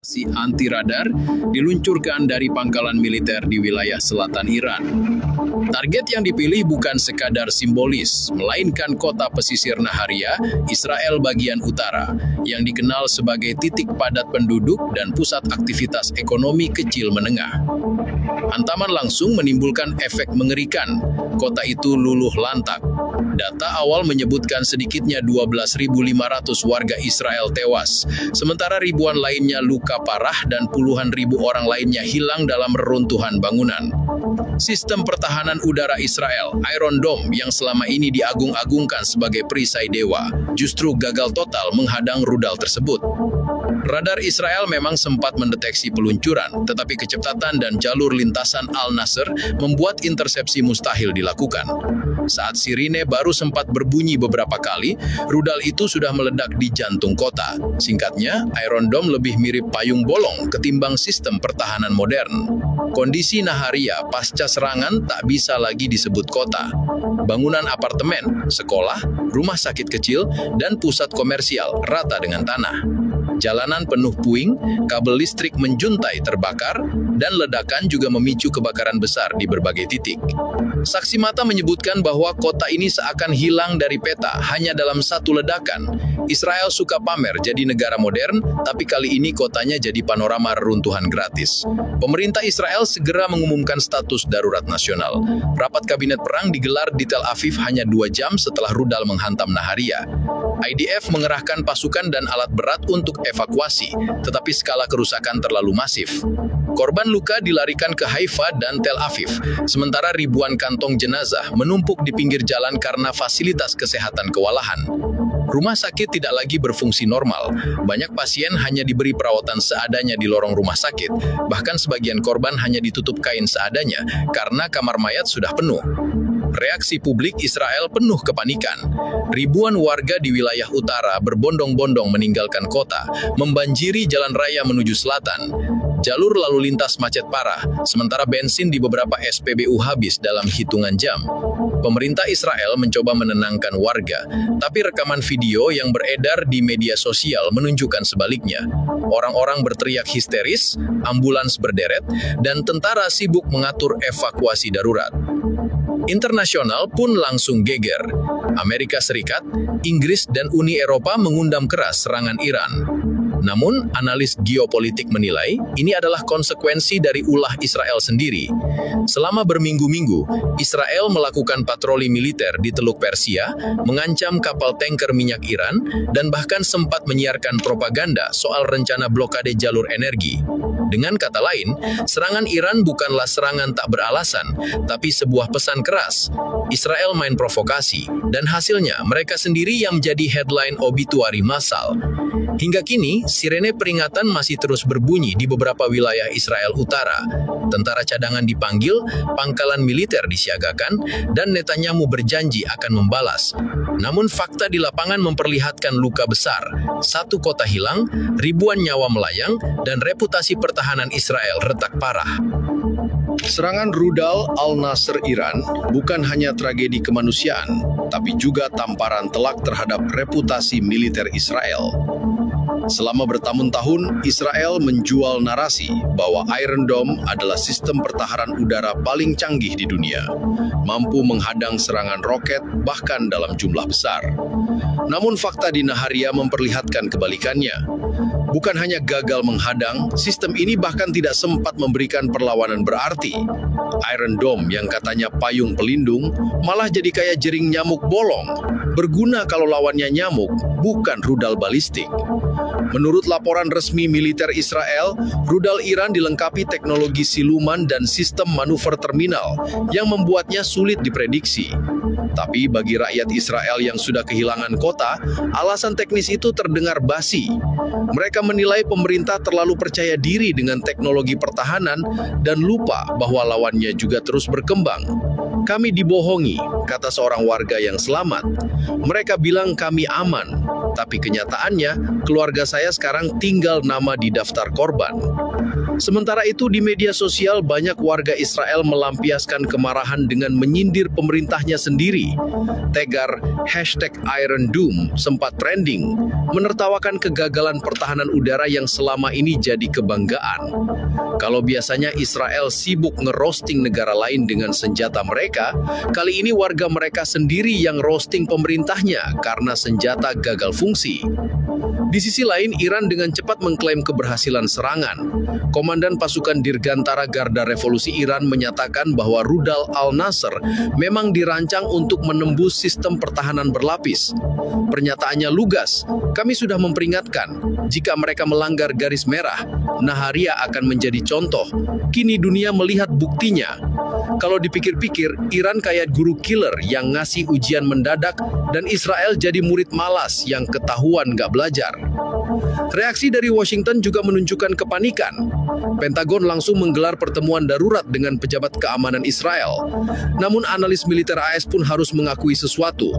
Anti radar diluncurkan dari pangkalan militer di wilayah selatan Iran. Target yang dipilih bukan sekadar simbolis, melainkan kota pesisir Naharia, Israel bagian utara, yang dikenal sebagai titik padat penduduk dan pusat aktivitas ekonomi kecil menengah. Hantaman langsung menimbulkan efek mengerikan. Kota itu luluh lantak. Data awal menyebutkan sedikitnya 12.500 warga Israel tewas, sementara ribuan lainnya luka parah dan puluhan ribu orang lainnya hilang dalam reruntuhan bangunan. Sistem pertahanan udara Israel, Iron Dome, yang selama ini diagung-agungkan sebagai perisai dewa, justru gagal total menghadang rudal tersebut. Radar Israel memang sempat mendeteksi peluncuran, tetapi kecepatan dan jalur lintasan Al-Nasr membuat intersepsi mustahil dilakukan. Saat sirine baru sempat berbunyi beberapa kali, rudal itu sudah meledak di jantung kota. Singkatnya, Iron Dome lebih mirip payung bolong ketimbang sistem pertahanan modern. Kondisi Naharia pasca serangan tak bisa lagi disebut kota. Bangunan apartemen, sekolah, rumah sakit kecil, dan pusat komersial rata dengan tanah. Jalanan penuh puing, kabel listrik menjuntai terbakar, dan ledakan juga memicu kebakaran besar di berbagai titik. Saksi mata menyebutkan bahwa kota ini seakan hilang dari peta hanya dalam satu ledakan. Israel suka pamer jadi negara modern, tapi kali ini kotanya jadi panorama reruntuhan gratis. Pemerintah Israel segera mengumumkan status darurat nasional. Rapat kabinet perang digelar di Tel Aviv hanya 2 jam setelah rudal menghantam Naharia. IDF mengerahkan pasukan dan alat berat untuk evakuasi, tetapi skala kerusakan terlalu masif. Korban luka dilarikan ke Haifa dan Tel Aviv, sementara ribuan kantong jenazah menumpuk di pinggir jalan karena fasilitas kesehatan kewalahan. Rumah sakit tidak lagi berfungsi normal. Banyak pasien hanya diberi perawatan seadanya di lorong rumah sakit, bahkan sebagian korban hanya ditutup kain seadanya karena kamar mayat sudah penuh. Reaksi publik Israel penuh kepanikan. Ribuan warga di wilayah utara berbondong-bondong meninggalkan kota, membanjiri jalan raya menuju selatan. Jalur lalu lintas macet parah, sementara bensin di beberapa SPBU habis dalam hitungan jam. Pemerintah Israel mencoba menenangkan warga, tapi rekaman video yang beredar di media sosial menunjukkan sebaliknya. Orang-orang berteriak histeris, ambulans berderet, dan tentara sibuk mengatur evakuasi darurat. Internasional pun langsung geger. Amerika Serikat, Inggris, dan Uni Eropa mengundang keras serangan Iran. Namun, analis geopolitik menilai ini adalah konsekuensi dari ulah Israel sendiri. Selama berminggu-minggu, Israel melakukan patroli militer di Teluk Persia, mengancam kapal tanker minyak Iran, dan bahkan sempat menyiarkan propaganda soal rencana blokade jalur energi. Dengan kata lain, serangan Iran bukanlah serangan tak beralasan, tapi sebuah pesan keras. Israel main provokasi, dan hasilnya mereka sendiri yang menjadi headline obituari massal. Hingga kini, sirene peringatan masih terus berbunyi di beberapa wilayah Israel Utara. Tentara cadangan dipanggil, pangkalan militer disiagakan, dan Netanyahu berjanji akan membalas. Namun fakta di lapangan memperlihatkan luka besar. Satu kota hilang, ribuan nyawa melayang, dan reputasi pertahanan Israel retak parah. Serangan rudal Al-Nasr Iran bukan hanya tragedi kemanusiaan, tapi juga tamparan telak terhadap reputasi militer Israel. Selama bertahun-tahun, Israel menjual narasi bahwa Iron Dome adalah sistem pertahanan udara paling canggih di dunia, mampu menghadang serangan roket bahkan dalam jumlah besar. Namun fakta di Naharia memperlihatkan kebalikannya. Bukan hanya gagal menghadang, sistem ini bahkan tidak sempat memberikan perlawanan berarti. Iron Dome yang katanya payung pelindung, malah jadi kayak jering nyamuk bolong. Berguna kalau lawannya nyamuk, bukan rudal balistik. Menurut laporan resmi militer Israel, rudal Iran dilengkapi teknologi siluman dan sistem manuver terminal yang membuatnya sulit diprediksi. Tapi bagi rakyat Israel yang sudah kehilangan kota, alasan teknis itu terdengar basi. Mereka menilai pemerintah terlalu percaya diri dengan teknologi pertahanan dan lupa bahwa lawannya juga terus berkembang. Kami dibohongi, kata seorang warga yang selamat. Mereka bilang kami aman, Tapi kenyataannya, keluarga saya sekarang tinggal nama di daftar korban. Sementara itu di media sosial banyak warga Israel melampiaskan kemarahan dengan menyindir pemerintahnya sendiri. Tagar #Iron Dome sempat trending, menertawakan kegagalan pertahanan udara yang selama ini jadi kebanggaan. Kalau biasanya Israel sibuk ngerosting negara lain dengan senjata mereka, kali ini warga mereka sendiri yang roasting pemerintahnya karena senjata gagal fungsi. Di sisi lain, Iran dengan cepat mengklaim keberhasilan serangan. Komandan pasukan Dirgantara Garda Revolusi Iran menyatakan bahwa rudal Al-Nasr memang dirancang untuk menembus sistem pertahanan berlapis. Pernyataannya lugas, kami sudah memperingatkan, jika mereka melanggar garis merah, Naharia akan menjadi contoh. Kini dunia melihat buktinya. Kalau dipikir-pikir, Iran kayak guru killer yang ngasih ujian mendadak dan Israel jadi murid malas yang ketahuan nggak belajar. Reaksi dari Washington juga menunjukkan kepanikan. Pentagon langsung menggelar pertemuan darurat dengan pejabat keamanan Israel. Namun analis militer AS pun harus mengakui sesuatu.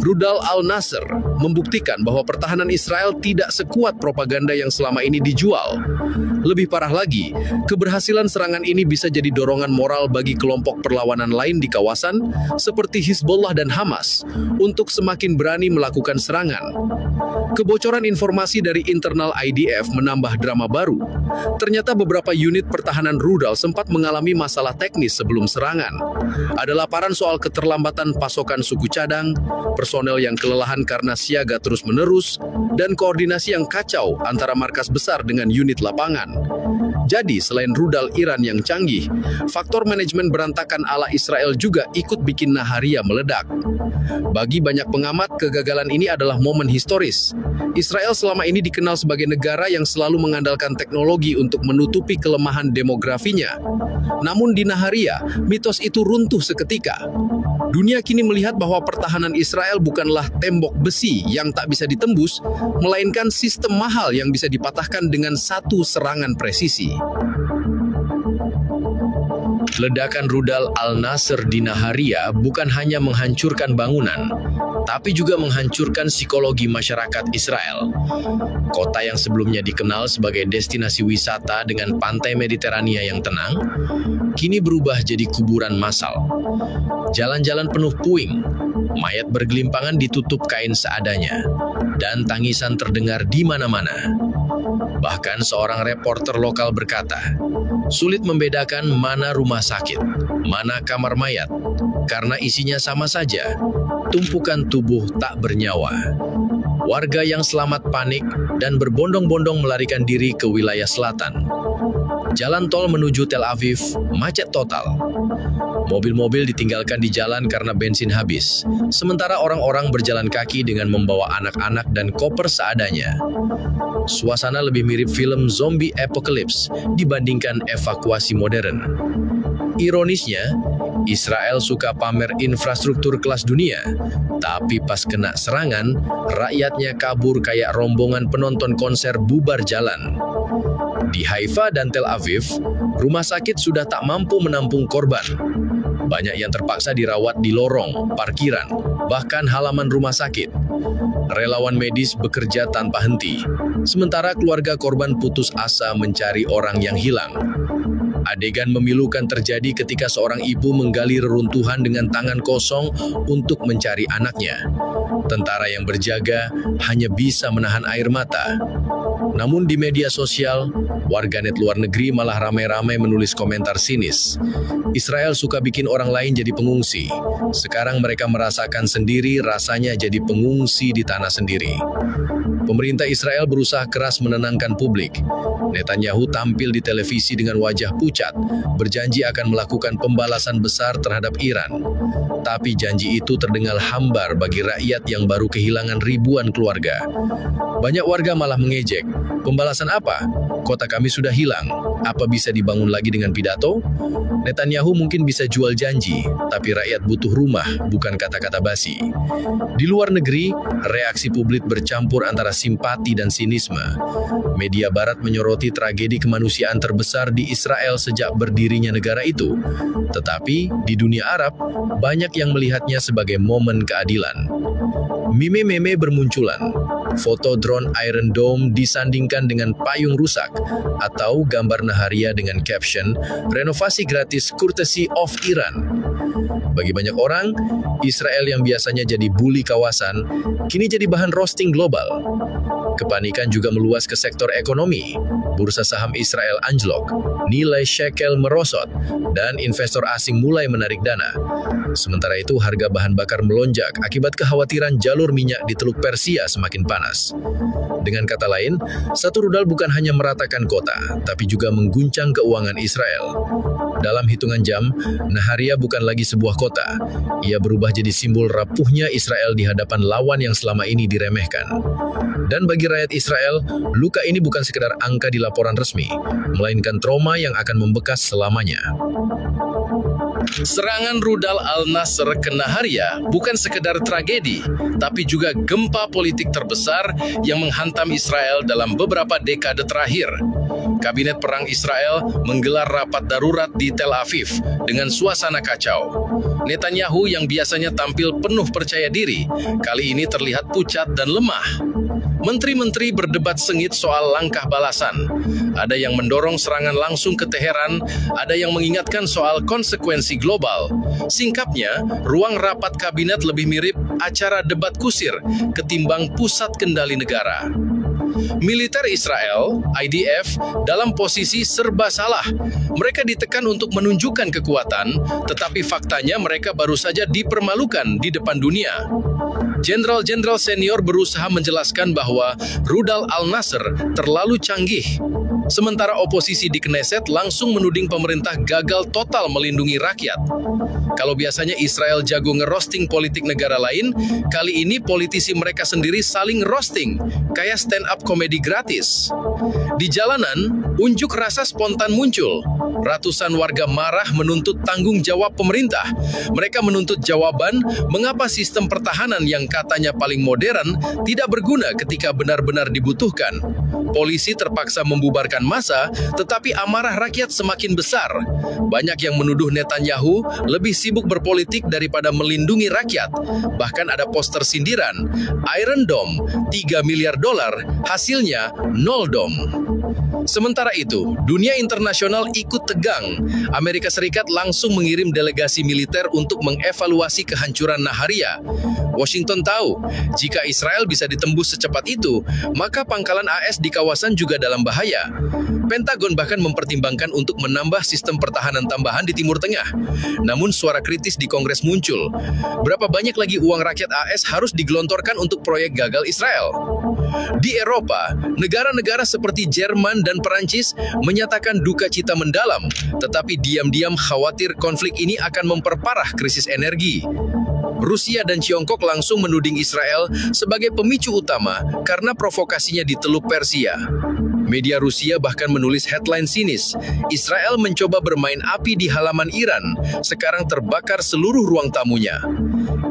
Rudal Al-Nasr membuktikan bahwa pertahanan Israel tidak sekuat propaganda yang selama ini dijual. Lebih parah lagi, keberhasilan serangan ini bisa jadi dorongan moral bagi kelompok perlawanan lain di kawasan, seperti Hizbullah dan Hamas, untuk semakin berani melakukan serangan. Kebocoran informasi dari internal IDF menambah drama baru. Ternyata beberapa unit pertahanan rudal sempat mengalami masalah teknis sebelum serangan. Ada laporan soal keterlambatan pasokan suku cadang, personel yang kelelahan karena siaga terus-menerus, dan koordinasi yang kacau antara markas besar dengan unit lapangan. Jadi, selain rudal Iran yang canggih, faktor manajemen berantakan ala Israel juga ikut bikin Naharia meledak. Bagi banyak pengamat, kegagalan ini adalah momen historis. Israel selama ini dikenal sebagai negara yang selalu mengandalkan teknologi untuk menutupi kelemahan demografinya. Namun di Naharia, mitos itu runtuh seketika. Dunia kini melihat bahwa pertahanan Israel bukanlah tembok besi yang tak bisa ditembus, melainkan sistem mahal yang bisa dipatahkan dengan satu serangan presisi. Ledakan rudal Al-Nasr di Naharia bukan hanya menghancurkan bangunan, tapi juga menghancurkan psikologi masyarakat Israel. Kota yang sebelumnya dikenal sebagai destinasi wisata dengan pantai Mediterania yang tenang, kini berubah jadi kuburan massal. Jalan-jalan penuh puing, mayat bergelimpangan ditutup kain seadanya, dan tangisan terdengar di mana-mana. Bahkan seorang reporter lokal berkata, sulit membedakan mana rumah sakit, mana kamar mayat, karena isinya sama saja, tumpukan tubuh tak bernyawa. Warga yang selamat panik dan berbondong-bondong melarikan diri ke wilayah selatan. Jalan tol menuju Tel Aviv macet total. Mobil-mobil ditinggalkan di jalan karena bensin habis, sementara orang-orang berjalan kaki dengan membawa anak-anak dan koper seadanya. Suasana lebih mirip film zombie apocalypse dibandingkan evakuasi modern. Ironisnya, Israel suka pamer infrastruktur kelas dunia, tapi pas kena serangan, rakyatnya kabur kayak rombongan penonton konser bubar jalan. Di Haifa dan Tel Aviv, rumah sakit sudah tak mampu menampung korban. Banyak yang terpaksa dirawat di lorong, parkiran, bahkan halaman rumah sakit. Relawan medis bekerja tanpa henti, sementara keluarga korban putus asa mencari orang yang hilang. Adegan memilukan terjadi ketika seorang ibu menggali reruntuhan dengan tangan kosong untuk mencari anaknya. Tentara yang berjaga hanya bisa menahan air mata. Namun di media sosial, warganet luar negeri malah ramai-ramai menulis komentar sinis. Israel suka bikin orang lain jadi pengungsi. Sekarang mereka merasakan sendiri rasanya jadi pengungsi di tanah sendiri. Pemerintah Israel berusaha keras menenangkan publik. Netanyahu tampil di televisi dengan wajah pucat, berjanji akan melakukan pembalasan besar terhadap Iran. Tapi janji itu terdengar hambar bagi rakyat yang baru kehilangan ribuan keluarga. Banyak warga malah mengejek, pembalasan apa? Kota kami sudah hilang, apa bisa dibangun lagi dengan pidato? Netanyahu mungkin bisa jual janji, tapi rakyat butuh rumah, bukan kata-kata basi. Di luar negeri, reaksi publik bercampur antara simpati dan sinisme. Media Barat menyoroti tragedi kemanusiaan terbesar di Israel sejak berdirinya negara itu. Tetapi, di dunia Arab, banyak yang melihatnya sebagai momen keadilan. Meme-meme bermunculan. Foto drone Iron Dome disandingkan dengan payung rusak, atau gambar Naharia dengan caption, renovasi gratis courtesy of Iran. Bagi banyak orang, Israel yang biasanya jadi bully kawasan, kini jadi bahan roasting global. Kepanikan juga meluas ke sektor ekonomi. Bursa saham Israel anjlok, nilai shekel merosot, dan investor asing mulai menarik dana. Sementara itu, harga bahan bakar melonjak akibat kekhawatiran jalur minyak di Teluk Persia semakin panas. Dengan kata lain, satu rudal bukan hanya meratakan kota, tapi juga mengguncang keuangan Israel. Dalam hitungan jam, Naharia bukan lagi sebuah kota. Ia berubah jadi simbol rapuhnya Israel di hadapan lawan yang selama ini diremehkan. Dan bagi rakyat Israel, luka ini bukan sekedar angka di laporan resmi, melainkan trauma yang akan membekas selamanya. Serangan rudal Al-Nasr ke Naharia bukan sekedar tragedi, tapi juga gempa politik terbesar yang menghantam Israel dalam beberapa dekade terakhir. Kabinet Perang Israel menggelar rapat darurat di Tel Aviv dengan suasana kacau. Netanyahu yang biasanya tampil penuh percaya diri, kali ini terlihat pucat dan lemah. Menteri-menteri berdebat sengit soal langkah balasan. Ada yang mendorong serangan langsung ke Teheran, ada yang mengingatkan soal konsekuensi global. Singkatnya, ruang rapat kabinet lebih mirip acara debat kusir ketimbang pusat kendali negara. Militer Israel, IDF, dalam posisi serba salah. Mereka ditekan untuk menunjukkan kekuatan, tetapi faktanya mereka baru saja dipermalukan di depan dunia. Jenderal-jenderal senior berusaha menjelaskan bahwa rudal Al-Nasr terlalu canggih. Sementara oposisi di Knesset langsung menuding pemerintah gagal total melindungi rakyat. Kalau biasanya Israel jago ngerosting politik negara lain, kali ini politisi mereka sendiri saling roasting, kayak stand-up komedi gratis. Di jalanan, unjuk rasa spontan muncul. Ratusan warga marah menuntut tanggung jawab pemerintah. Mereka menuntut jawaban mengapa sistem pertahanan yang katanya paling modern tidak berguna ketika benar-benar dibutuhkan. Polisi terpaksa membubarkan massa, tetapi amarah rakyat semakin besar. Banyak yang menuduh Netanyahu lebih sibuk berpolitik daripada melindungi rakyat. Bahkan ada poster sindiran, Iron Dome, $3 miliar, hasilnya 0 dom. Sementara itu, dunia internasional ikut tegang. Amerika Serikat langsung mengirim delegasi militer untuk mengevaluasi kehancuran Naharia. Washington tahu, jika Israel bisa ditembus secepat itu, maka pangkalan AS di kawasan juga dalam bahaya. Pentagon bahkan mempertimbangkan untuk menambah sistem pertahanan tambahan di Timur Tengah. Namun suara kritis di Kongres muncul. Berapa banyak lagi uang rakyat AS harus digelontorkan untuk proyek gagal Israel? Di Eropa, negara-negara seperti Jerman dan Perancis menyatakan duka cita mendalam, tetapi diam-diam khawatir konflik ini akan memperparah krisis energi. Rusia dan Tiongkok langsung menuding Israel sebagai pemicu utama karena provokasinya di Teluk Persia. Media Rusia bahkan menulis headline sinis, Israel mencoba bermain api di halaman Iran, sekarang terbakar seluruh ruang tamunya.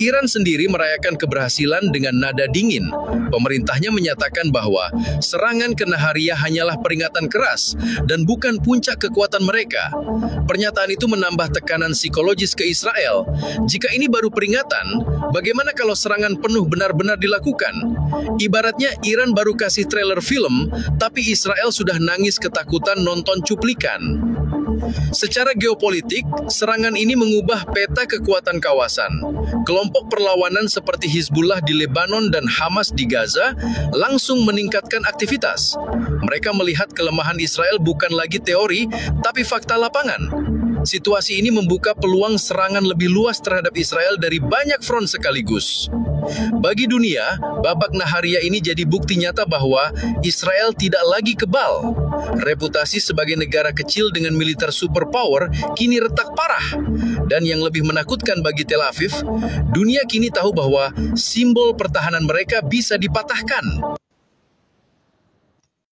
Iran sendiri merayakan keberhasilan dengan nada dingin. Pemerintahnya menyatakan bahwa serangan ke Naharia hanyalah peringatan keras dan bukan puncak kekuatan mereka. Pernyataan itu menambah tekanan psikologis ke Israel. Jika ini baru peringatan, bagaimana kalau serangan penuh benar-benar dilakukan? Ibaratnya Iran baru kasih trailer film, tapi Israel sudah nangis ketakutan nonton cuplikan. Secara geopolitik, serangan ini mengubah peta kekuatan kawasan. Kelompok perlawanan seperti Hizbullah di Lebanon dan Hamas di Gaza langsung meningkatkan aktivitas. Mereka melihat kelemahan Israel bukan lagi teori, tapi fakta lapangan. Situasi ini membuka peluang serangan lebih luas terhadap Israel dari banyak front sekaligus. Bagi dunia, babak Naharia ini jadi bukti nyata bahwa Israel tidak lagi kebal. Reputasi sebagai negara kecil dengan militer superpower kini retak parah. Dan yang lebih menakutkan bagi Tel Aviv, dunia kini tahu bahwa simbol pertahanan mereka bisa dipatahkan.